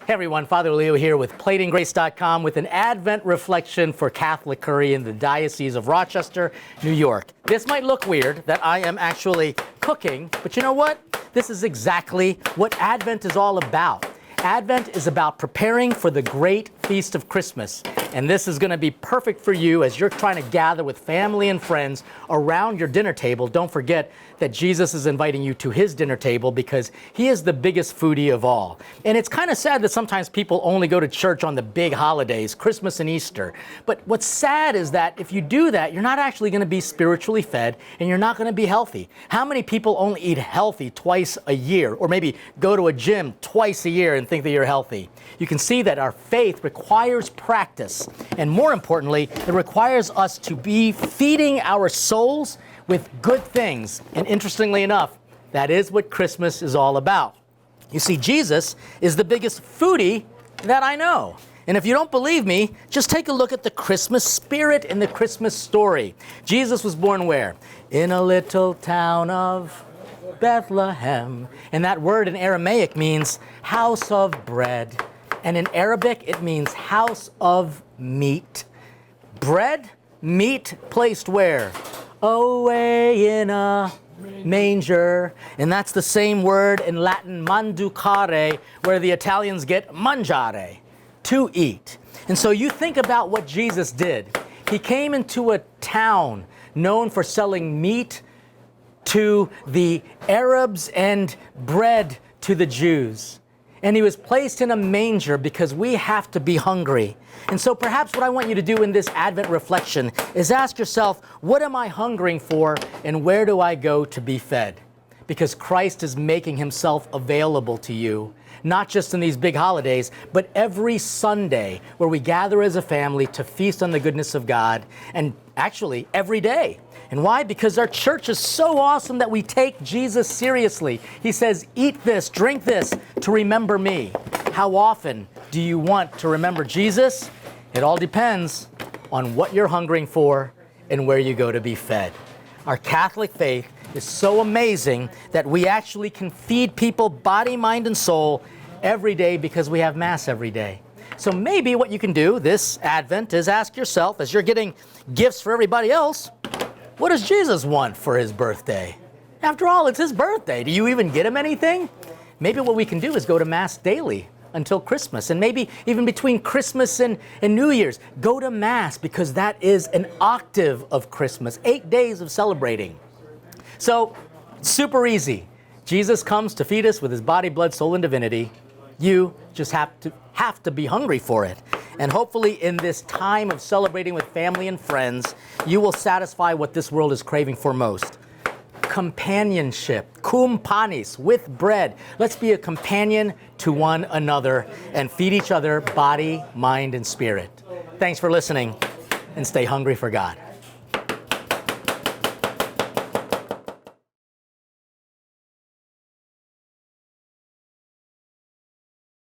Hey everyone, Father Leo here with platinggrace.com with an Advent reflection for Catholic Courier in the Diocese of Rochester, New York. This might look weird that I am actually cooking, but you know what? This is exactly what Advent is all about. Advent is about preparing for the great feast of Christmas. And this is going to be perfect for you as you're trying to gather with family and friends around your dinner table. Don't forget that Jesus is inviting you to his dinner table because he is the biggest foodie of all. And it's kind of sad that sometimes people only go to church on the big holidays, Christmas and Easter. But what's sad is that if you do that, you're not actually going to be spiritually fed and you're not going to be healthy. How many people only eat healthy twice a year, or maybe go to a gym twice a year and think that you're healthy? You can see that our faith requires practice. And more importantly, it requires us to be feeding our souls with good things. And interestingly enough, that is what Christmas is all about. You see, Jesus is the biggest foodie that I know. And if you don't believe me, just take a look at the Christmas spirit in the Christmas story. Jesus was born where? In a little town of Bethlehem. And that word in Aramaic means house of bread. And in Arabic, it means house of meat. Bread, meat, placed where? Away in a manger. And that's the same word in Latin, manducare, where the Italians get mangiare, to eat. And so you think about what Jesus did. He came into a town known for selling meat to the Arabs and bread to the Jews. And he was placed in a manger because we have to be hungry. And so perhaps what I want you to do in this Advent reflection is ask yourself, what am I hungering for and where do I go to be fed? Because Christ is making himself available to you, not just in these big holidays, but every Sunday where we gather as a family to feast on the goodness of God, and actually every day. And why? Because our church is so awesome that we take Jesus seriously. He says, eat this, drink this to remember me. How often do you want to remember Jesus? It all depends on what you're hungering for and where you go to be fed. Our Catholic faith is so amazing that we actually can feed people body, mind, and soul every day because we have Mass every day. So maybe what you can do this Advent is ask yourself, as you're getting gifts for everybody else, what does Jesus want for his birthday? After all, it's his birthday. Do you even get him anything? Maybe what we can do is go to Mass daily until Christmas. And maybe even between Christmas and New Year's, go to Mass, because that is an octave of Christmas, 8 days of celebrating. So, super easy. Jesus comes to feed us with his body, blood, soul, and divinity. You just have to be hungry for it. And hopefully in this time of celebrating with family and friends, you will satisfy what this world is craving for most. Companionship, cum panis, with bread. Let's be a companion to one another and feed each other body, mind, and spirit. Thanks for listening, and stay hungry for God.